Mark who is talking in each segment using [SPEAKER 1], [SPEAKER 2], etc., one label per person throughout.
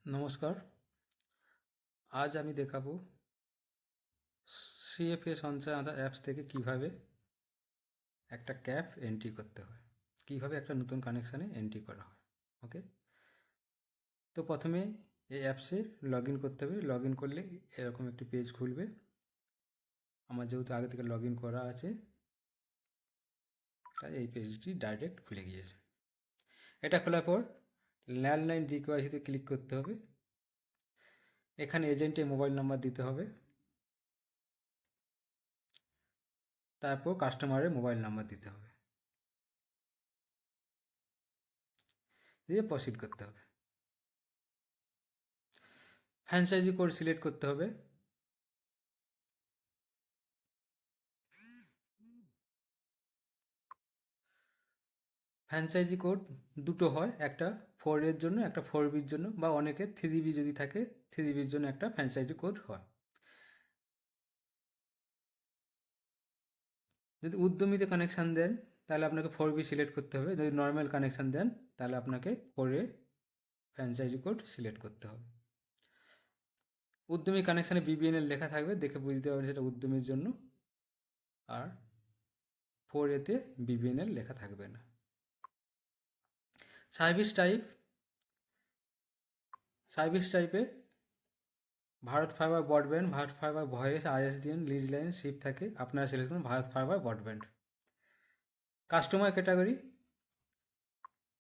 [SPEAKER 1] নমস্কার। আজ আমি দেখাবো সিএফএ সঞ্চয় আধার অ্যাপস থেকে কিভাবে একটা ক্যাপ এন্ট্রি করতে হয়, কিভাবে একটা নতুন কানেকশানে এন্ট্রি করা হয়। ওকে, তো প্রথমে এই অ্যাপসে লগ ইন করতে হবে। লগ ইন করলে এরকম একটি পেজ খুলবে। আমার যেহেতু আগে থেকে লগ ইন করা আছে, তাই এই পেজটি ডাইরেক্ট খুলে গিয়েছে। এটা খোলার পর ল্যান্ডলাইন রিকোয়াইসিতে ক্লিক করতে হবে। এখানে এজেন্টের মোবাইল নাম্বার দিতে হবে, তারপর কাস্টমারের মোবাইল নাম্বার দিতে হবে, দিয়ে প্রসিড করতে হবে। ফ্র্যাঞ্চাইজি কোড সিলেক্ট করতে হবে। ফ্র্যাঞ্চাইজি কোড দুটো হয়, একটা 4 এর জন্য, একটা 4 বির জন্য, বা অনেকের 3 বি যদি থাকে 3 বির জন্য একটা ফ্র্যাঞ্চাইজি কোড হয়। যদি উদ্যমীতে কানেকশান দেন তাহলে আপনাকে 4 বি সিলেক্ট করতে হবে। যদি নর্মাল কানেকশান দেন তাহলে আপনাকে 4 ফ্র্যাঞ্চাইজি কোড সিলেক্ট করতে হবে। উদ্যমী কানেকশানে বিবিএনএল লেখা থাকবে, দেখে বুঝতে পারবেন সেটা উদ্যমীর জন্য। আর 4 এতে বিবিএনএল লেখা থাকবে না। সার্ভিস টাইপে Bharat fibre broadband, Bharat fibre voice, ISDN, lease line, শিপ থাকে। আপনারা সিলেক্ট করুন ভারত ফাইবার ব্রডব্যান্ড।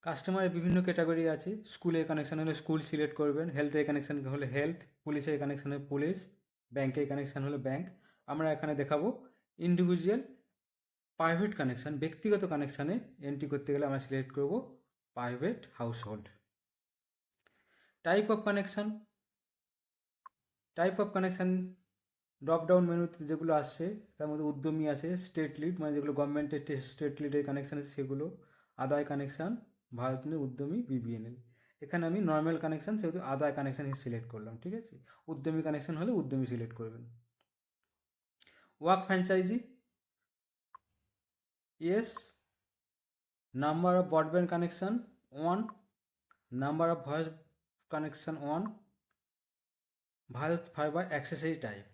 [SPEAKER 1] কাস্টমারের বিভিন্ন ক্যাটাগরি আছে। স্কুলের কানেকশান হলে স্কুল সিলেক্ট করবেন, হেলথের কানেকশান হলে হেলথ, পুলিশের কানেকশান হলে পুলিশ, ব্যাংকের কানেকশান হলে ব্যাংক। আমরা এখানে দেখাবো ইন্ডিভিজুয়াল প্রাইভেট কানেকশান। ব্যক্তিগত কানেকশানে এন্ট্রি করতে গেলে আমরা সিলেক্ট করব private house hold. Type of connection drop down মেনুতে যেগুলো আসছে তার মধ্যে উদ্যমী আছে, স্টেট লিড মানে যেগুলো গভর্নমেন্টের স্টেট লিডের কানেকশান আছে সেগুলো, আদায় কানেকশান, ভারত উদ্যমী, বিবিএনএল। এখানে আমি নর্মাল কানেকশান সেহেতু আদায় কানেকশান সিলেক্ট করলাম, ঠিক আছে। উদ্যমী কানেকশান হলে উদ্যমী সিলেক্ট করবেন। Work franchise, yes. Number of broadband connection 1, number of voice connection 1, Bharat fibre accessory type.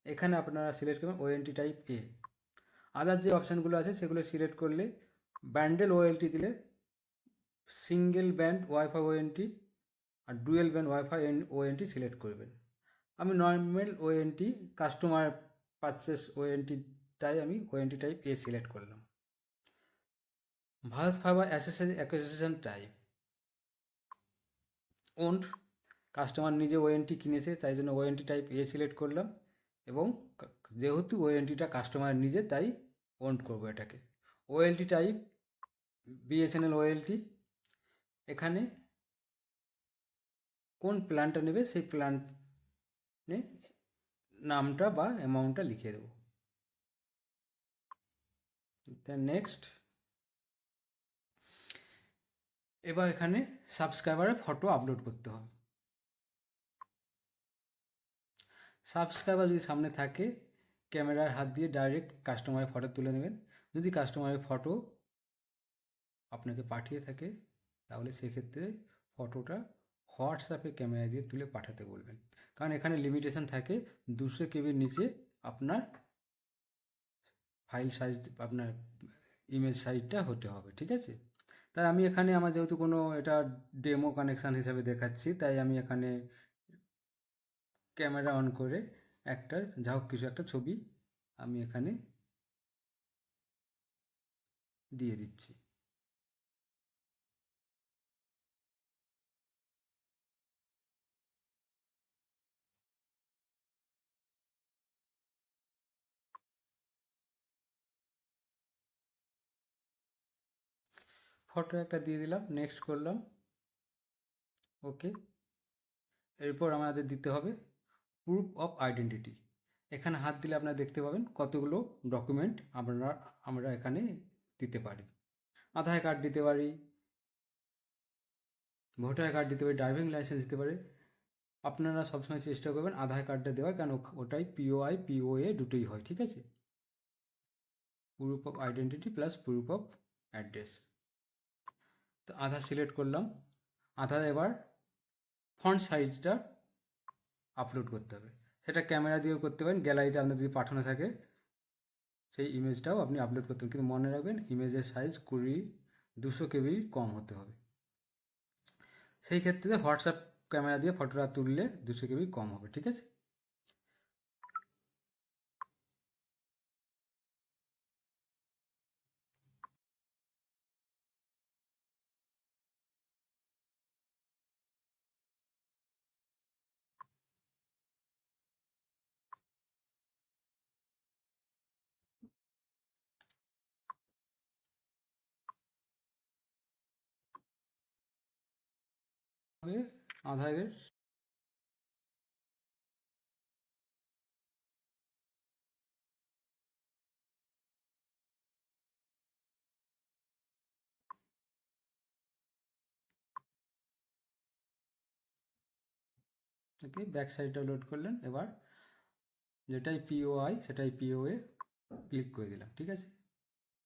[SPEAKER 1] এখানে আপনারা সিলেক্ট করবেন ওএনটি টাইপ এ। আদার যে অপশানগুলো আছে সেগুলো সিলেক্ট করলে ব্যান্ডেল ওএলটি দিলে সিঙ্গেল ব্যান্ড ওয়াইফাই ওএনটি আর dual band WiFi ONT select করবেন। আমি normal ONT customer purchase ONT, তাই আমি ওএনটি টাইপ এ সিলেক্ট করলাম। Bharat fiber association type owned, customer নিজে ওএনটি কিনেছে তাই জন্য ওএনটি টাইপ এ সিলেক্ট করলাম, এবং যেহেতু ওএনটিটা কাস্টমার নিজে তাই ওন্ড করবো এটাকে। ওএলটি টাইপ বিএসএনএল ওএলটি, এখানে কোন প্ল্যানটা নেবে সেই প্ল্যানে নামটা বা অ্যামাউন্টটা লিখে দেবো। Then next. এবার এখানে সাবস্ক্রাইবারের ফটো আপলোড করতে হবে। সাবস্ক্রাইবার যদি সামনে থাকে ক্যামেরার হাত দিয়ে ডাইরেক্ট কাস্টমারের ফটো তুলে নেবেন। যদি কাস্টমারের ফটো আপনাকে পাঠিয়ে থাকে তাহলে সেক্ষেত্রে ফটোটা হোয়াটসঅ্যাপে ক্যামেরা দিয়ে তুলে পাঠাতে বলবেন, কারণ এখানে লিমিটেশন থাকে 200 কেবির নিচে আপনার ফাইল সাইজ, আপনার ইমেজ সাইজটা হতে হবে, ঠিক আছে। তাই আমি এখানে আমার যেহেতু কোনো এটা ডেমো কানেকশান হিসাবে দেখাচ্ছি, তাই আমি এখানে ক্যামেরা অন করে একটা যা হোক কিছু একটা ছবি আমি এখানে দিয়ে দিচ্ছি। ফটো একটা দিয়ে দিলাম, নেক্সট করলাম, ওকে। এরপর আমাদের দিতে হবে প্রুফ অফ আইডেন্টিটি। এখানে হাত দিলে আপনারা দেখতে পাবেন কতগুলো ডকুমেন্ট আমরা এখানে দিতে পারি। আধার কার্ড দিতে পারি, ভোটার কার্ড দিতে পারি, ড্রাইভিং লাইসেন্স দিতে পারি। আপনারা সবসময় চেষ্টা করবেন আধার কার্ডটা দেওয়ার, কেন ওটাই পিওআই পিওএ দুটোই হয়, ঠিক আছে। Proof of identity plus proof of address. তো আধার সিলেক্ট করলাম। আধার এবার ফন্ট সাইজটা আপলোড করতে হবে। সেটা ক্যামেরা দিয়েও করতে পারেন, গ্যালারিতে আপনার যদি পাঠানো থাকে সেই ইমেজটাও আপনি আপলোড করতে পারেন, কিন্তু মনে রাখবেন ইমেজের সাইজ 200 KB কম হতে হবে। সেই ক্ষেত্রে হোয়াটসঅ্যাপ ক্যামেরা দিয়ে ফটোটা তুললে 200 KB কম হবে, ঠিক আছে। আধারের ওকে, ব্যাক সাইডটা লোড করলেন। এবার যেটাই পিওআই সেটাই পিওএ ক্লিক করে দিলাম, ঠিক আছে।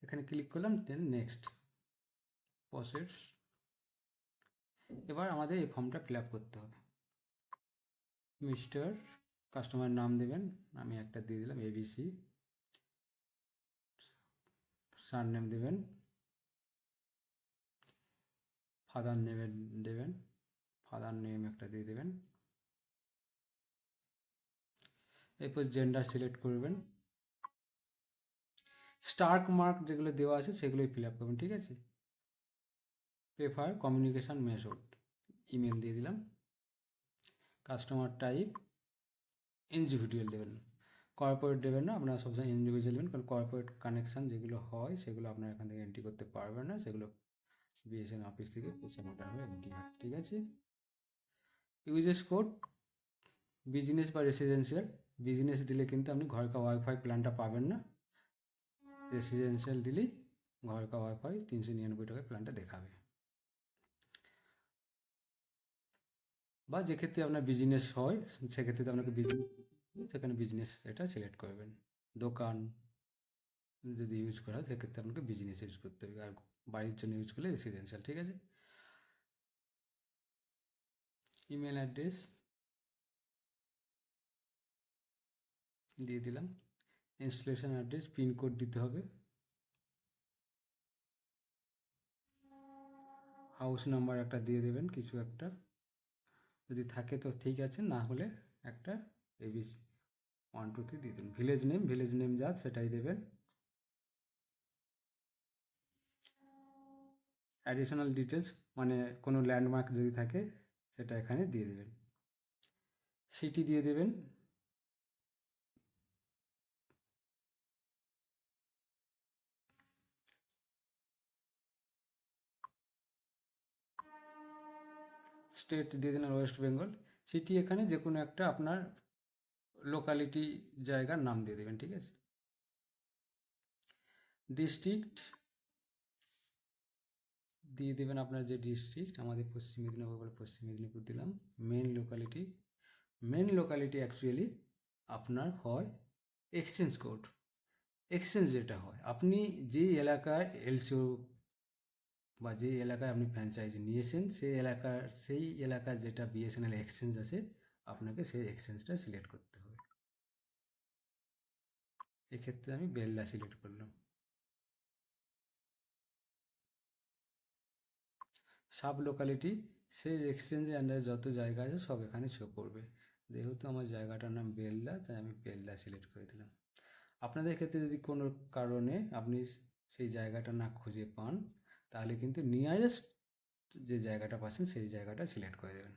[SPEAKER 1] এখানে ক্লিক করলাম, দেন নেক্সট প্রসেস। এবার আমাদের এই ফর্মটা ফিল আপ করতে হবে। মিস্টার কাস্টমার নাম দেবেন, আমি একটা দিয়ে দিলাম এবিসি। সারনেম দেবেন, ফাদার নেম দেবেন, ফাদার নেম একটা দিয়ে দেবেন। এরপর জেন্ডার সিলেক্ট করবেন। স্টার্ক মার্ক যেগুলো দেওয়া আছে সেগুলোই ফিল আপ করবেন, ঠিক আছে। প্রেফার কমিউনিকেশান মেথড, ইমেল দিয়ে দিলাম। কাস্টমার টাইপ ইন্ডিভিজুয়াল দেবেন, কর্পোরেট দেবেন না, আপনারা সবসময় ইন্ডিভিজুয়াল দেবেন, কারণ কর্পোরেট কানেকশান যেগুলো হয় সেগুলো আপনারা এখান থেকে এন্ট্রি করতে পারবেন না, সেগুলো বিএসএন অফিস থেকে পয়সা মোটামুটি এন্ট্রি হয়, ঠিক আছে। ইউজেস কোড বিজনেস বা রেসিডেন্সিয়াল, বিজনেস দিলে কিন্তু আপনি ঘর কা ওয়াইফাই প্ল্যানটা পাবেন না, রেসিডেন্সিয়াল দিলেই ঘর কা ওয়াইফাই 399 টাকায় প্ল্যানটা দেখাবে। বা যে ক্ষেত্রে আপনার বিজনেস হয় সেক্ষেত্রে তো আপনাকে বিজনেস, সেখানে বিজনেস এটা সিলেক্ট করবেন। দোকান যদি ইউজ করা হয় সেক্ষেত্রে আপনাকে বিজনেস ইউজ করতে হবে, আর বাড়ির জন্য ইউজ করলে রেসিডেন্সিয়াল, ঠিক আছে। ইমেল অ্যাড্রেস দিয়ে দিলাম। ইনস্টলেশন অ্যাড্রেস, পিনকোড দিতে হবে। হাউস নাম্বার একটা দিয়ে দেবেন, কিছু একটা যদি থাকে তো ঠিক আছে, না হলে একটা এবিসি 123 দিয়ে দেবেন। ভিলেজ নেম যা সেটাই দেবেন। অ্যাডিশনাল ডিটেলস মানে কোনো ল্যান্ডমার্ক যদি থাকে সেটা এখানে দিয়ে দেবেন। সিটি দিয়ে দেবেন। স্টেট দিয়ে দিলেন ওয়েস্ট বেঙ্গল। সিটি এখানে যে কোনো একটা আপনার লোকালিটি জায়গার নাম দিয়ে দেবেন, ঠিক আছে। ডিস্ট্রিক্ট দিয়ে দেবেন আপনার যে ডিস্ট্রিক্ট, আমাদের পশ্চিম মেদিনীপুর বলে পশ্চিম মেদিনীপুর দিলাম। মেন লোকালিটি অ্যাকচুয়ালি আপনার হয় এক্সচেঞ্জ কোড। এক্সচেঞ্জ যেটা হয়, আপনি যে এলাকার এলসিও বা যে এলাকায় আপনি ফ্র্যাঞ্চাইজি নিয়েছেন সেই এলাকার যেটা বিএসএনএল এক্সচেঞ্জ আছে আপনাকে সেই এক্সচেঞ্জটা সিলেক্ট করতে হবে। এক্ষেত্রে আমি বেলদা সিলেক্ট করলাম। সাব লোকালিটি, সেই এক্সচেঞ্জের আন্ডারে যত জায়গা আছে সব এখানে শো করবে। যেহেতু আমার জায়গাটার নাম বেলদা তাই আমি বেলদা সিলেক্ট করে দিলাম। আপনাদের ক্ষেত্রে যদি কোনো কারণে আপনি সেই জায়গাটা না খুঁজে পান তাহলে কিন্তু নিয়ারেস্ট যে জায়গাটা পাচ্ছেন সেই জায়গাটা সিলেক্ট করে দেবেন।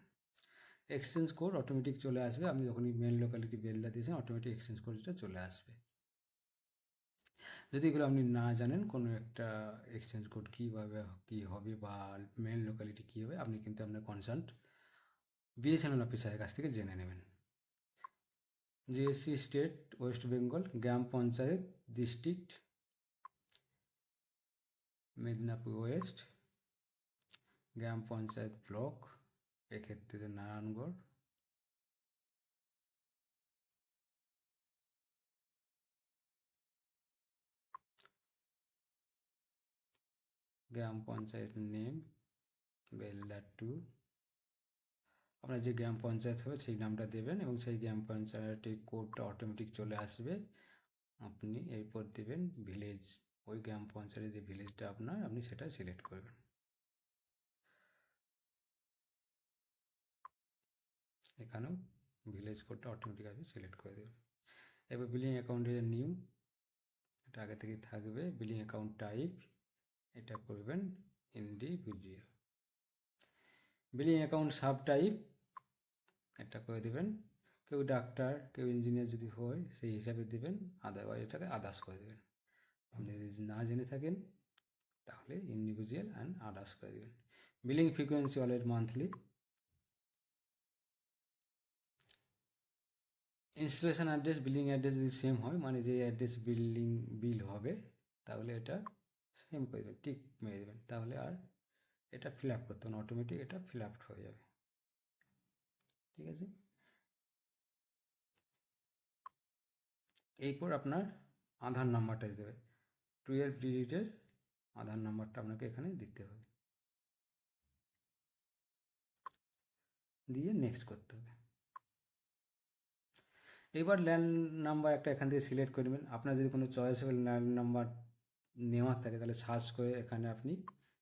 [SPEAKER 1] এক্সচেঞ্জ কোড অটোমেটিক চলে আসবে, আপনি যখনই মেন লোকালিটি বেলদা দিয়েছেন অটোমেটিক এক্সচেঞ্জ কোডটা চলে আসবে। যদি এগুলো আপনি না জানেন কোনো একটা এক্সচেঞ্জ কোড কীভাবে কী হবে বা মেন লোকালিটি কী হবে, আপনি কিন্তু আপনার কনসার্ন বিএসএনএল অফিসারের কাছ থেকে জেনে নেবেন। জিএসসি স্টেট ওয়েস্ট বেঙ্গল, গ্রাম পঞ্চায়েত ডিস্ট্রিক্ট মেদিনীপুর ওয়েস্ট, গ্রাম পঞ্চায়েত ব্লক এক্ষেত্রে নারায়ণগড়, গ্রাম পঞ্চায়েত নেম বেলদা 2, আপনার যে গ্রাম পঞ্চায়েত হবে সেই নামটা দেবেন এবং সেই গ্রাম পঞ্চায়েতের কোডটা অটোমেটিক চলে আসবে। আপনি এরপর দেবেন ভিলেজ, ওই গ্রাম পঞ্চায়েতের যে ভিলেজটা আপনার, আপনি সেটা সিলেক্ট করবেন। এখানেও ভিলেজ কোডটা অটোমেটিক আপনি সিলেক্ট করে দেবেন। এবার বিলিং অ্যাকাউন্টের নিউ, এটা আগে থেকেই থাকবে। বিলিং অ্যাকাউন্ট টাইপ এটা করবেন individual. Billing account sub type এটা করে দেবেন, কেউ ডাক্তার কেউ ইঞ্জিনিয়ার যদি হয় সেই হিসাবে দেবেন, আদারওয়াইজ এটাকে আদার্স করে দেবেন। আপনি যদি না জেনে থাকেন তাহলে ইন্ডিভিজুয়াল অ্যান্ড আদার্স করে দেবেন। Billing frequency always monthly. Installation address billing address যদি সেম হয়, মানে যে অ্যাড্রেস বিল হবে, তাহলে এটা সেম করে দেবেন, টিক মেরে দেবেন, তাহলে আর এটা ফিল আপ করতে হবে, অটোমেটিক এটা ফিল আপ হয়ে যাবে। ঠিক আছে, এরপর আপনার আধার নাম্বারটা দিতে হবে, 12 ডিজিটের আধার নাম্বারটা আপনাকে এখানে দিতে হবে, দিয়ে নেক্সট করতে হবে। এবার ল্যান্ড নাম্বার একটা এখান থেকে সিলেক্ট করে নেবেন। আপনার যদি কোনো চয়েসেবল ল্যান্ড নাম্বার নেওয়ার থাকে তাহলে সার্চ করে এখানে আপনি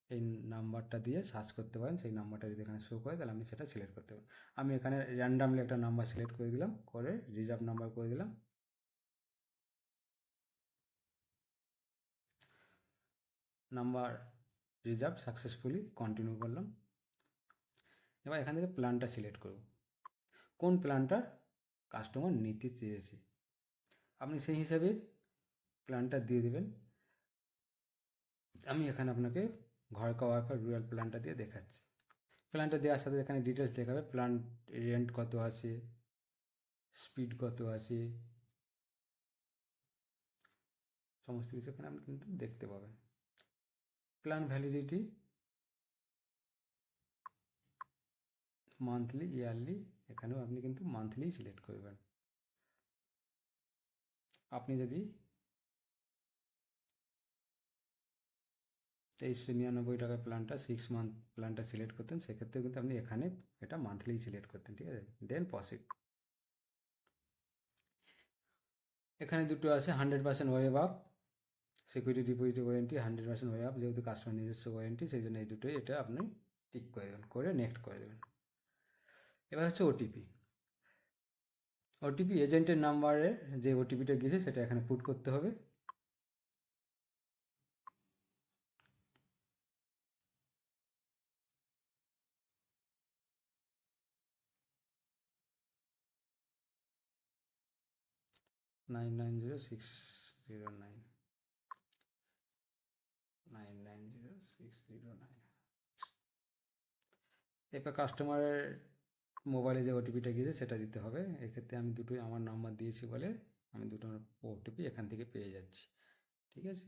[SPEAKER 1] এই নাম্বারটা দিয়ে সার্চ করতে পারেন। সেই নাম্বারটা যদি এখানে শো করে তাহলে আপনি সেটা সিলেক্ট করতে পারেন। আমি এখানে র্যান্ডামলি একটা নাম্বার সিলেক্ট করে দিলাম, করে রিজার্ভ নাম্বার করে দিলাম। নাম্বার রিজার্ভ সাকসেসফুলি, কন্টিনিউ করলাম। এবার এখান থেকে প্ল্যানটা সিলেক্ট করব, কোন প্ল্যানটা কাস্টমার নিতে চেয়েছে আপনি সেই হিসাবে প্ল্যানটা দিয়ে দেবেন। আমি এখানে আপনাকে ঘর কা ওয়াইফাই রুরাল প্ল্যানটা দিয়ে দেখাচ্ছি। প্ল্যানটা দেওয়ার সাথে এখানে ডিটেলস দেখাবে, প্ল্যান রেন্ট কত আছে, স্পিড কত আছে, সমস্ত কিছু এখানে আপনি কিন্তু দেখতে পাবেন। প্ল্যান ভ্যালিডিটি মান্থলি, ইয়ারলি, এখানেও আপনি কিন্তু মান্থলি সিলেক্ট করবেন। আপনি যদি 2399 টাকার প্ল্যানটা 6 মান্থ প্ল্যানটা সিলেক্ট করতেন, সেক্ষেত্রে কিন্তু আপনি এখানে এটা মান্থলি সিলেক্ট করতেন। ঠিক আছে, দেন প্রসিড। এখানে দুটো আছে, 100% web up, security deposit warranty 100% web up, যেহেতু কাস্টমার নিজস্ব ওয়ারেন্টি সেই জন্য এই দুটোই, এটা আপনি টিক করে দেবেন, করে নেক্সট করে দেবেন। এবার হচ্ছে ওটিপি। ওটিপি এজেন্টের নাম্বারে যে ওটিপিটা গিয়েছে সেটা এখানে পুট করতে হবে। Nine nine zero six zero nine 990609। এরপর কাস্টমারের মোবাইলে যে ওটিপিটা গিয়েছে সেটা দিতে হবে। এক্ষেত্রে আমি দুটোই আমার নাম্বার দিয়েছি বলে আমি দুটো ওটিপি এখান থেকে পেয়ে যাচ্ছি। ঠিক আছে,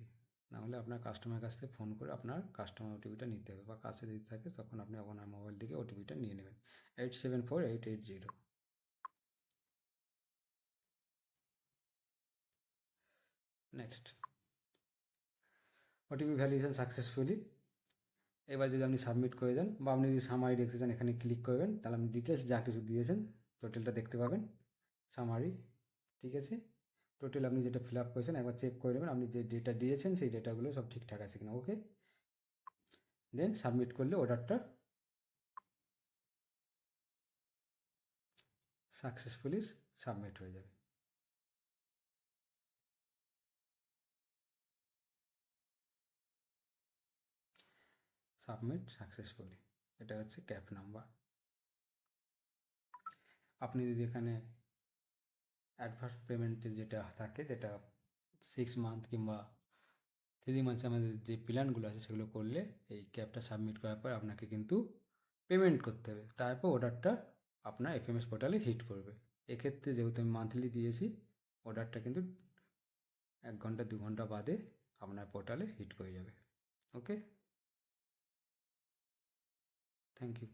[SPEAKER 1] নাহলে আপনার কাস্টমারের কাছ থেকে ফোন করে আপনার কাস্টমার ওটিপিটা নিতে হবে, বা কাছে যদি থাকে তখন আপনি আপনার মোবাইল থেকে ওটিপিটা নিয়ে নেবেন, 874880। Next, OTP validation successfully. এবার যদি আপনি সাবমিট করে দেন, বা আপনি যদি সামারি দেখতে চান এখানে ক্লিক করবেন, তাহলে আপনি ডিটেলস যা কিছু দিয়েছেন টোটালটা দেখতে পাবেন, সামারি। ঠিক আছে, টোটাল আপনি যেটা ফিল আপ করেছেন একবার চেক করে নেবেন, আপনি যে ডেটা দিয়েছেন সেই ডেটাগুলো সব ঠিকঠাক আছে কিনা। ওকে, দেন সাবমিট করলে অর্ডারটা সাকসেসফুলি সাবমিট হয়ে যাবে। সাবমিট সাকসেসফুলি, এটা হচ্ছে ক্যাপ নাম্বার। আপনি যদি এখানে অ্যাডভান্স পেমেন্টের যেটা থাকে, যেটা 6 মান্থ কিংবা 3 মান্থস আমাদের যে প্ল্যানগুলো আছে সেগুলো করলে এই ক্যাপটা সাবমিট করার পর আপনাকে কিন্তু পেমেন্ট করতে হবে, তারপর অর্ডারটা আপনার এফএমএস পোর্টালে হিট করবে। এক্ষেত্রে যেহেতু আমি মান্থলি দিয়েছি, অর্ডারটা কিন্তু 1 ঘন্টা 2 ঘন্টা বাদে আপনার পোর্টালে হিট করে যাবে। ওকে, থ্যাংক ইউ।